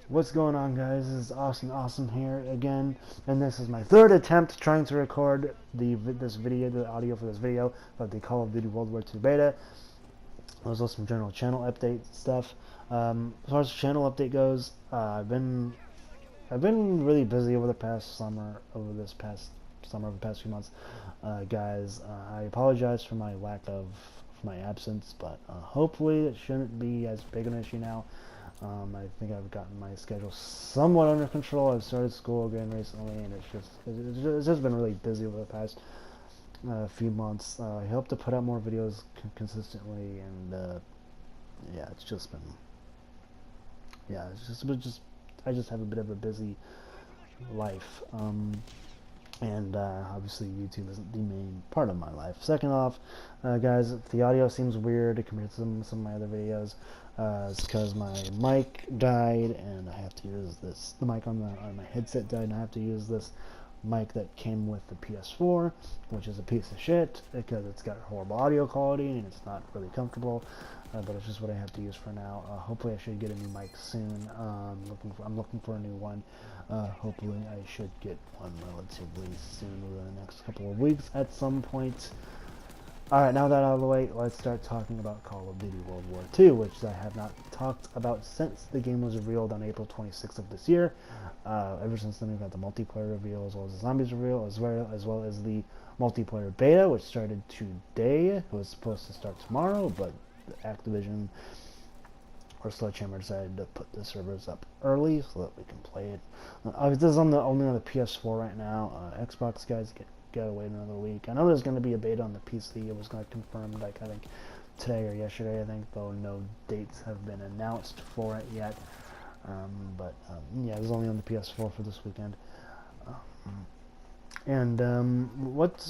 What's going on, guys? This is Awesome here again, and this is my third attempt trying to record the audio for this video about the Call of Duty World War II beta. There's also some general channel update stuff. As far as the channel update goes, I've been really busy over the past few months, guys. I apologize for my absence, but hopefully it shouldn't be as big an issue now. I think I've gotten my schedule somewhat under control. I've started school again recently, and it's just been really busy over the past few months. I hope to put out more videos consistently, and yeah, it's just been I just have a bit of a busy life. And obviously YouTube isn't the main part of my life. Second off, guys, if the audio seems weird compared to some of my other videos, it's because my mic died and I have to use the mic on my headset died, and I have to use this mic that came with the PS4, which is a piece of shit because it's got horrible audio quality and it's not really comfortable. But it's just what I have to use for now. Hopefully I should get a new mic soon. I'm looking for a new one. Hopefully I should get one relatively soon, within the next couple of weeks at some point. Alright, now that out of the way, let's start talking about Call of Duty World War II, which I have not talked about since the game was revealed on April 26th of this year. Ever since then, we've had the multiplayer reveal, as well as the zombies reveal, as well as the multiplayer beta, which started today. It was supposed to start tomorrow, but Activision or Sledgehammer decided to put the servers up early so that we can play it. This is only on the PS4 right now. Xbox guys gotta wait another week. I know there's going to be a beta on the PC. It was going to confirm, like, I think today or yesterday, though no dates have been announced for it yet. Yeah, it was only on the PS4 for this weekend. What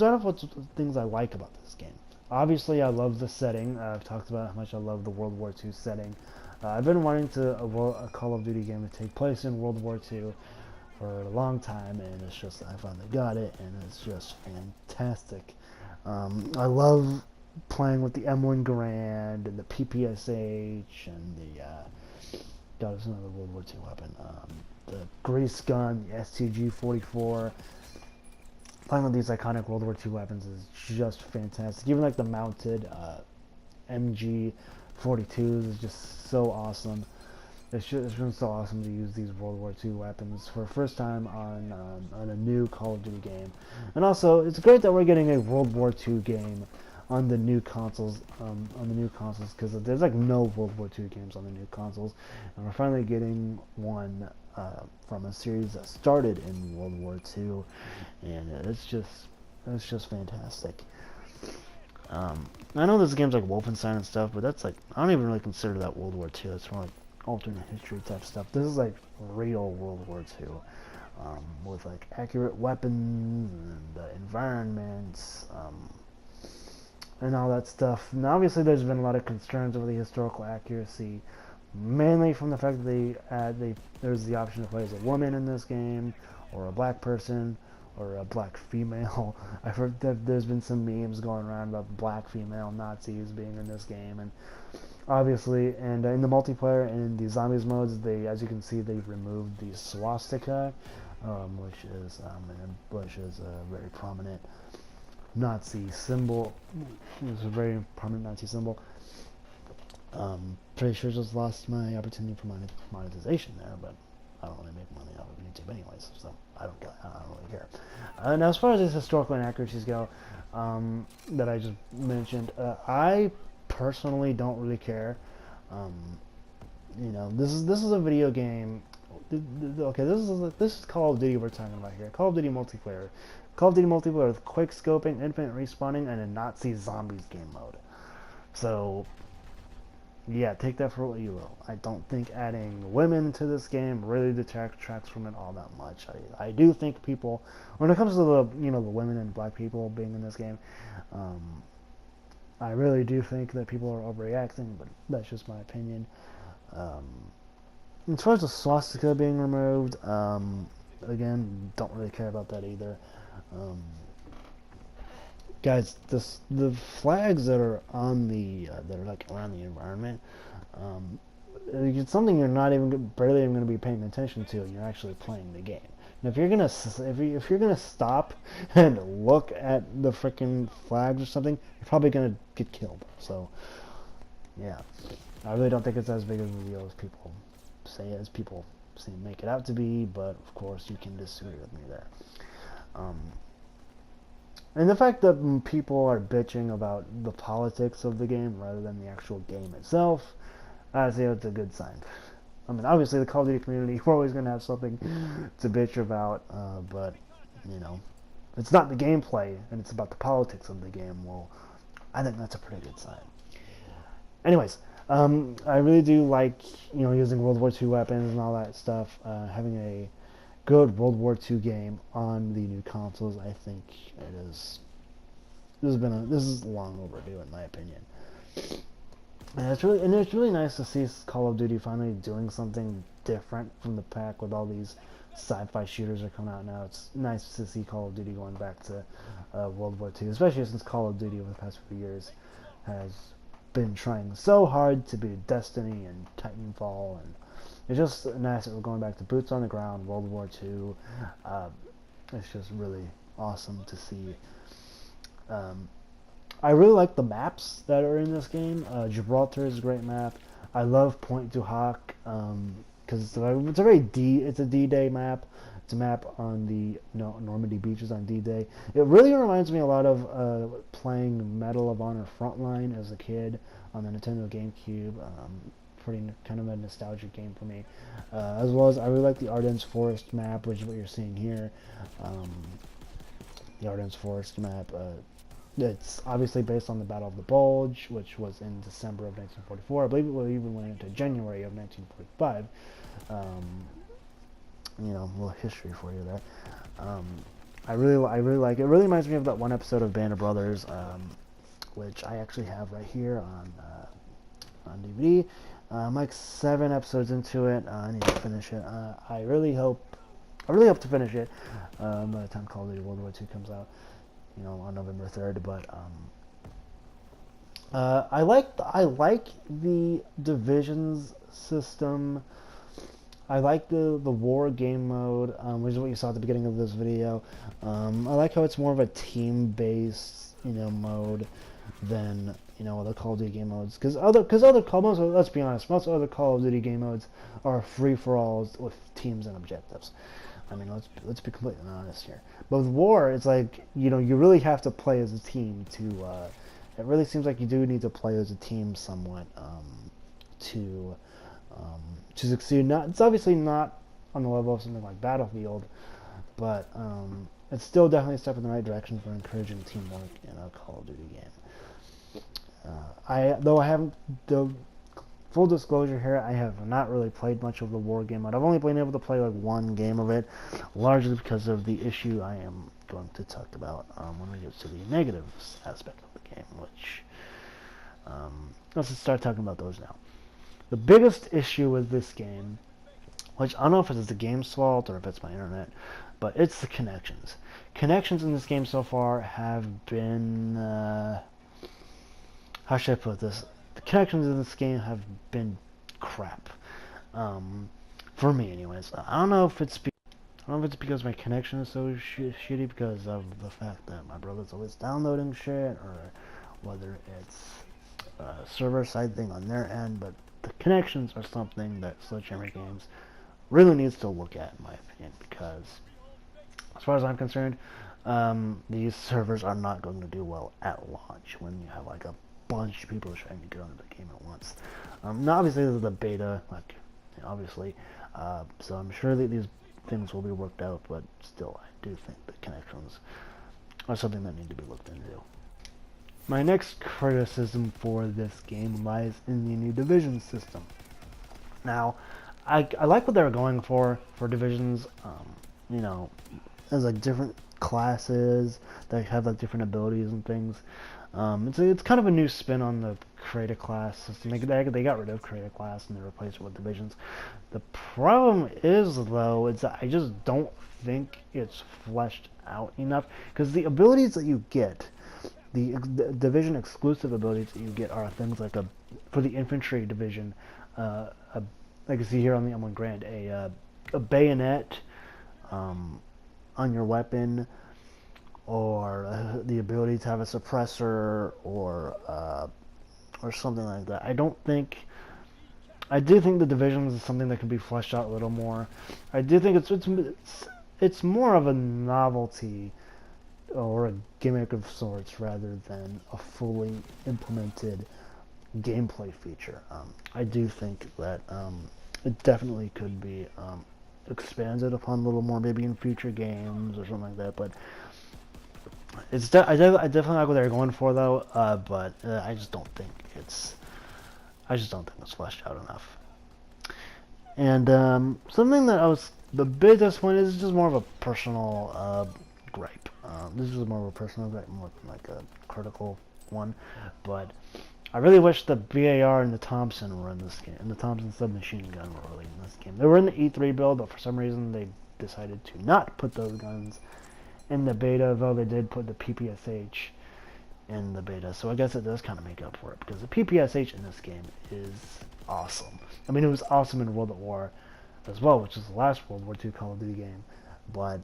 things I like about this game? Obviously, I love the setting. I've talked about how much I love the World War II setting. I've been wanting a Call of Duty game to take place in World War II for a long time, and it's just, I finally got it, and it's just fantastic. I love playing with the M1 Garand and the PPSH and the God, it's another World War II weapon. The grease gun, the STG-44. Playing with these iconic World War II weapons is just fantastic. Even like the mounted MG-42s is just so awesome. It's been so awesome to use these World War II weapons for the first time on a new Call of Duty game. And also, it's great that we're getting a World War II game on the new consoles. Because there's like no World War II games on the new consoles, and we're finally getting one from a series that started in World War II, and it's just fantastic. I know there's games like Wolfenstein and stuff, but that's like, I don't even really consider that World War II. That's more like alternate history type stuff. This is like real World War II, with like accurate weapons and environments, and all that stuff. And obviously there's been a lot of concerns over the historical accuracy, mainly from the fact that there's the option to play as a woman in this game, or a black person, or a black female. I've heard that there's been some memes going around about black female Nazis being in this game, and obviously, and in the multiplayer and in the zombies modes, as you can see, they've removed the swastika, which is a very prominent Nazi symbol. It's a very prominent Nazi symbol. Pretty sure just lost my opportunity for monetization there, but I don't really make money off of YouTube anyways, so I don't really care. And as far as these historical inaccuracies go, that I just mentioned, I personally don't really care. This is a video game. Okay, this is Call of Duty we're talking about here. Call of Duty multiplayer. Call of Duty multiplayer with quick scoping, infinite respawning, and a Nazi zombies game mode. So, yeah, take that for what you will. I don't think adding women to this game really detracts from it all that much. I do think people, when it comes to the women and black people being in this game, I really do think that people are overreacting, but that's just my opinion. As far as the swastika being removed, again, don't really care about that either. Guys, the flags that are on that are like around the environment, it's something you're not even barely even going to be paying attention to, and you're actually playing the game. And if you're gonna stop and look at the freaking flags or something, you're probably gonna get killed. So, yeah, I really don't think it's as big of a deal as people say make it out to be. But of course, you can disagree with me there. And the fact that people are bitching about the politics of the game rather than the actual game itself, I say it's a good sign. I mean, obviously, the Call of Duty community, we're always going to have something to bitch about, but, you know, it's not the gameplay, and it's about the politics of the game. Well, I think that's a pretty good sign. Anyways, I really do like, you know, using World War II weapons and all that stuff. Having a good World War II game on the new consoles, I think it is. This is long overdue, in my opinion. And it's really nice to see Call of Duty finally doing something different from the pack with all these sci-fi shooters that are coming out now. It's nice to see Call of Duty going back to World War II, especially since Call of Duty over the past few years has been trying so hard to beat Destiny and Titanfall, and it's just nice that we're going back to boots on the ground, World War II. It's just really awesome to see. I really like the maps that are in this game. Gibraltar is a great map. I love Point du Hoc because it's a D-Day map. It's a map on the Normandy beaches on D-Day. It really reminds me a lot of playing Medal of Honor Frontline as a kid on the Nintendo GameCube. Pretty kind of a nostalgic game for me. As well as I really like the Ardennes Forest map, which is what you're seeing here. The Ardennes Forest map. It's obviously based on the Battle of the Bulge, which was in December of 1944. I believe it even went into January of 1945. You know, a little history for you there. I really like it. It really reminds me of that one episode of Band of Brothers, which I actually have right here on DVD. I'm like 7 episodes into it. I need to finish it. I really hope to finish it by the time Call of Duty World War II comes out. You know, on November 3rd, but I like the divisions system. I like the war game mode, which is what you saw at the beginning of this video. I like how it's more of a team-based, you know, mode than, you know, other Call of Duty game modes. Because other Call modes, let's be honest, most other Call of Duty game modes are free-for-alls with teams and objectives. I mean, let's be completely honest here. But with war, it's like, you know, you really have to play as a team to. It really seems like you do need to play as a team somewhat to succeed. It's obviously not on the level of something like Battlefield, but it's still definitely a step in the right direction for encouraging teamwork in a Call of Duty game. I haven't. Full disclosure here, I have not really played much of the war game mode. I've only been able to play like one game of it, largely because of the issue I am going to talk about when we get to the negative aspect of the game, which, let's just start talking about those now. The biggest issue with this game, which I don't know if it's the game's fault or if it's my internet, but it's the connections. Connections in this game so far have been, how should I put this? The connections in this game have been crap, for me, anyways. I don't know if it's because my connection is so shitty because of the fact that my brother's always downloading shit, or whether it's a server side thing on their end. But the connections are something that Sledgehammer Games really needs to look at, in my opinion, because as far as I'm concerned, these servers are not going to do well at launch when you have like a bunch of people trying to get onto the game at once. Now obviously this is the beta, like, obviously, so I'm sure that these things will be worked out, but still, I do think the connections are something that need to be looked into. My next criticism for this game lies in the new division system. Now, I like what they're going for divisions, you know, as like different classes that have like different abilities and things. It's kind of a new spin on the create a class system. They got rid of create a class and they replaced it with divisions. The problem is, though, is that I just don't think it's fleshed out enough, because the abilities that you get, the division exclusive abilities that you get, are things like for the infantry division, like you see here on the M1 Grand, a bayonet on your weapon, or the ability to have a suppressor, or something like that. I do think the Divisions is something that can be fleshed out a little more. I do think it's more of a novelty or a gimmick of sorts rather than a fully implemented gameplay feature. I do think that it definitely could be expanded upon a little more, maybe in future games or something like that. But I definitely like what they're going for, though. But I just don't think it's fleshed out enough. And something that I was the bit disappointed is just more of a personal gripe. This is more of a personal gripe, more like a critical one. But I really wish the BAR and the Thompson were in this game, and the Thompson submachine gun were really in this game. They were in the E3 build, but for some reason they decided to not put those guns in the beta, though they did put the PPSH in the beta. So I guess it does kind of make up for it, because the PPSH in this game is awesome. I mean, it was awesome in World at War as well, which is the last World War II Call of Duty game, but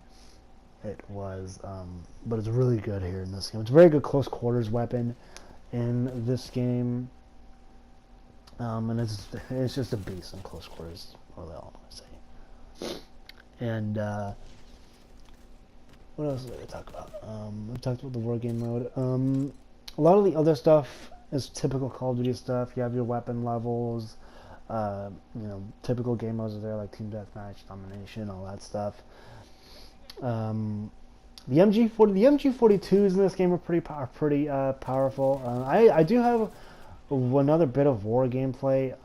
it's really good here in this game. It's a very good close quarters weapon in this game, and it's just a beast in close quarters. Really, all I'm gonna say. And what else did I talk about? We talked about the war game mode. A lot of the other stuff is typical Call of Duty stuff. You have your weapon levels. Typical game modes are there, like team deathmatch, domination, all that stuff. The MG42s in this game are pretty powerful. I do have another bit of war gameplay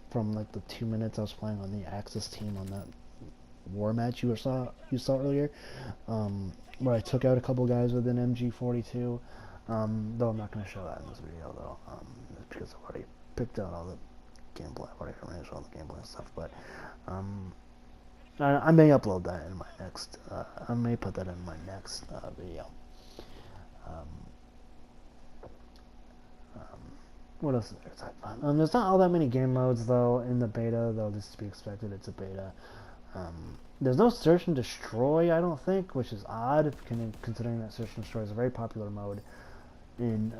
from like the 2 minutes I was playing on the Axis team on that war match you saw earlier, where I took out a couple guys with an MG42. Though I'm not going to show that in this video, though, because I've already picked out all the gameplay. I've already arranged all the gameplay and stuff, but I may upload that in my next. I may put that in my next video. What else is there to talk about? There's not all that many game modes though in the beta, though this is to be expected. It's a beta. There's no search and destroy, I don't think, which is odd, considering that search and destroy is a very popular mode in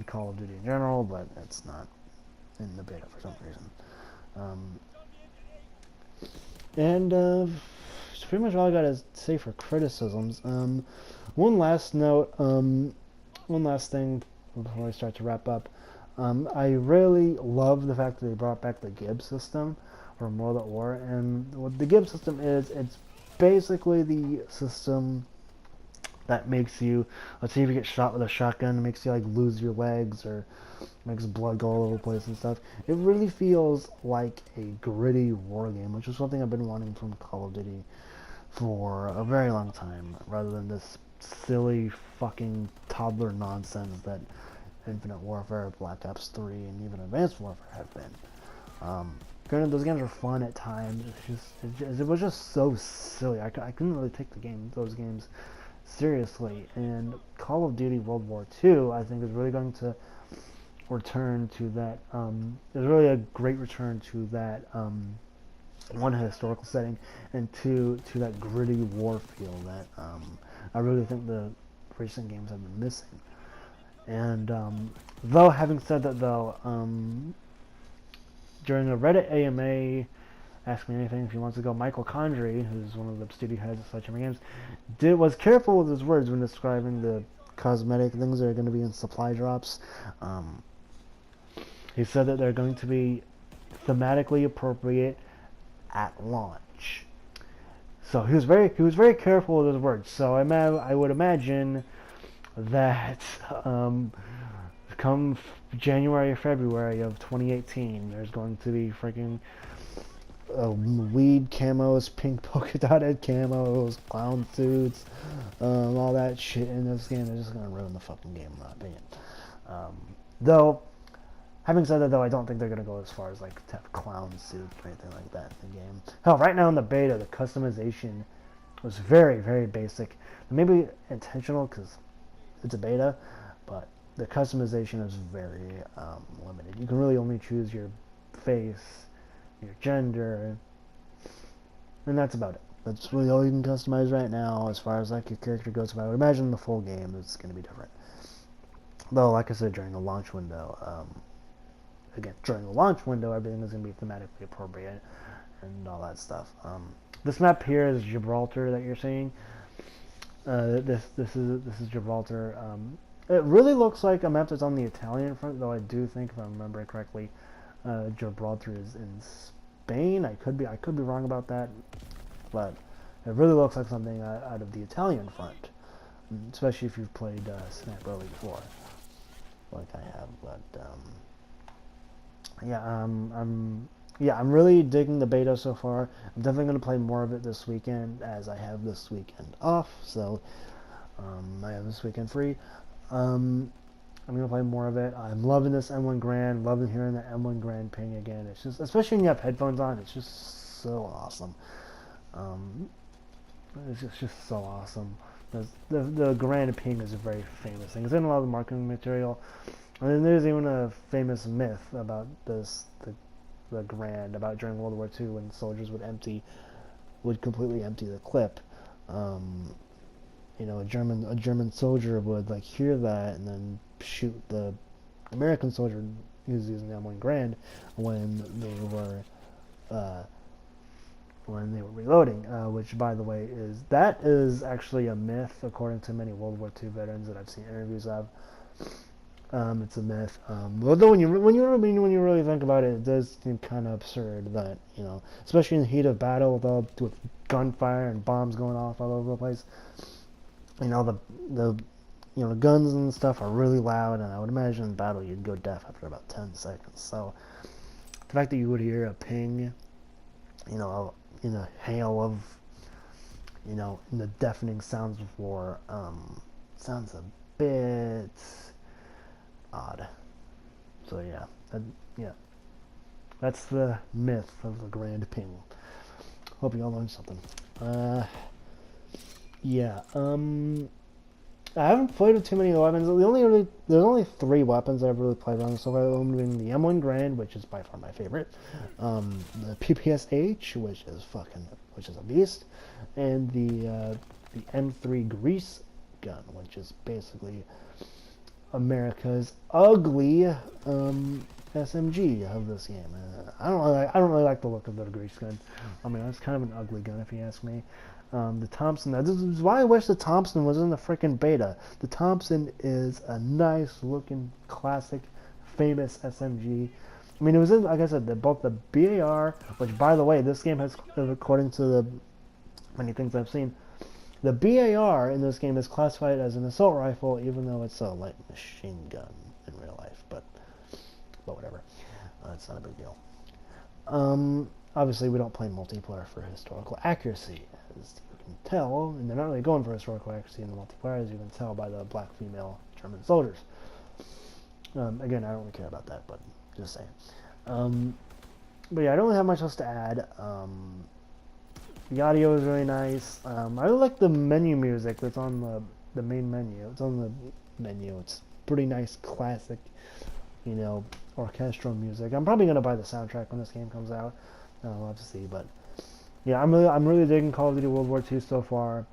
Call of Duty in general, but it's not in the beta for some reason. And that's pretty much all I gotta say for criticisms. One last note, one last thing before I start to wrap up. I really love the fact that they brought back the Gibbs system from World at War, and what the Gibbs system is, it's basically the system that makes you, let's say if you get shot with a shotgun, it makes you like lose your legs or makes blood go all over the place and stuff. It really feels like a gritty war game, which is something I've been wanting from Call of Duty for a very long time, rather than this silly fucking toddler nonsense that Infinite Warfare, Black Ops 3, and even Advanced Warfare have been. Granted, those games are fun at times. It was just so silly. I couldn't really take those games seriously. And Call of Duty World War II, I think, is really going to return to that. There's really a great return to that. One, historical setting, and two, to that gritty war feel that I really think the recent games have been missing. And though, having said that, though, during a Reddit AMA, Ask Me Anything If He Wants to Go, Michael Condrey, who's one of the studio heads of Sledgehammer Games, was careful with his words when describing the cosmetic things that are going to be in supply drops. He said that they're going to be thematically appropriate at launch. So he was very careful with his words. So I would imagine that come January or February of 2018, there's going to be freaking weed camos, pink polka dotted camos, clown suits, all that shit in this game. They're just gonna ruin the fucking game, in my opinion. Though, having said that, though, I don't think they're gonna go as far as like to have clown suits or anything like that in the game. Hell, right now in the beta, the customization was very, very basic. Maybe intentional because it's a beta, but the customization is very limited. You can really only choose your face, your gender, and that's about it. That's really all you can customize right now as far as like your character goes. But I would imagine the full game is going to be different. Though, like I said, during the launch window, again, during the launch window, everything is going to be thematically appropriate and all that stuff. This map here is Gibraltar that you're seeing. This is Gibraltar. It really looks like a map that's on the Italian front, though I do think, if I remember it correctly, Gibraltar is in Spain. I could be wrong about that, but it really looks like something out of the Italian front, especially if you've played Snap early before, like I have. But I'm really digging the beta so far. I'm definitely going to play more of it this weekend, as I have this weekend off, so I have this weekend free. I'm going to play more of it. I'm loving this M1 Grand, loving hearing the M1 Grand ping again. It's just, especially when you have headphones on, it's just so awesome. It's just so awesome. The Grand ping is a very famous thing. It's in a lot of the marketing material. And then there's even a famous myth about this, the Grand, about during World War II when soldiers would completely empty the clip. A German soldier would like hear that and then shoot the American soldier who's using the M1 Grand when they were reloading. Which, by the way, is actually a myth according to many World War II veterans that I've seen interviews of. It's a myth. Although when you really think about it, it does seem kind of absurd that, especially in the heat of battle with gunfire and bombs going off all over the place. The guns and stuff are really loud, and I would imagine in battle you'd go deaf after about 10 seconds. So the fact that you would hear a ping, in a hail of, in the deafening sounds of war, sounds a bit odd. So that's the myth of the Grand Ping. Hope you all learned something. I haven't played with too many weapons. There's only 3 weapons I've really played on so far. One being the M1 Grand, which is by far my favorite. The PPSH, which is a beast, and the M3 Grease gun, which is basically America's ugly SMG of this game. I don't really like the look of the Grease gun. I mean, it's kind of an ugly gun if you ask me. The Thompson, this is why I wish the Thompson was in the freaking beta. The Thompson is a nice looking, classic, famous SMG. I mean, it was in, like I said, both the BAR, which, by the way, this game has, according to the many things I've seen, the BAR in this game is classified as an assault rifle, even though it's a light machine gun in real life. But whatever, it's not a big deal. Obviously, we don't play multiplayer for historical accuracy, as you can tell, and they're not really going for historical accuracy in the multiplayer, as you can tell by the black female German soldiers. Again, I don't really care about that, but just saying. But yeah, I don't really have much else to add. The audio is really nice. I really like the menu music that's on the main menu. It's on the menu. It's pretty nice, classic, orchestral music. I'm probably gonna buy the soundtrack when this game comes out. We'll have to see, but yeah, I'm really digging Call of Duty World War II so far.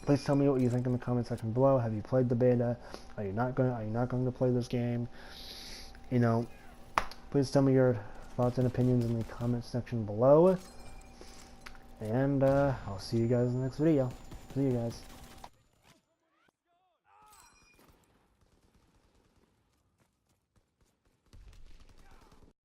Please tell me what you think in the comment section below. Have you played the beta? Are you not going to play this game? Please tell me your thoughts and opinions in the comment section below. And I'll see you guys in the next video. See you guys.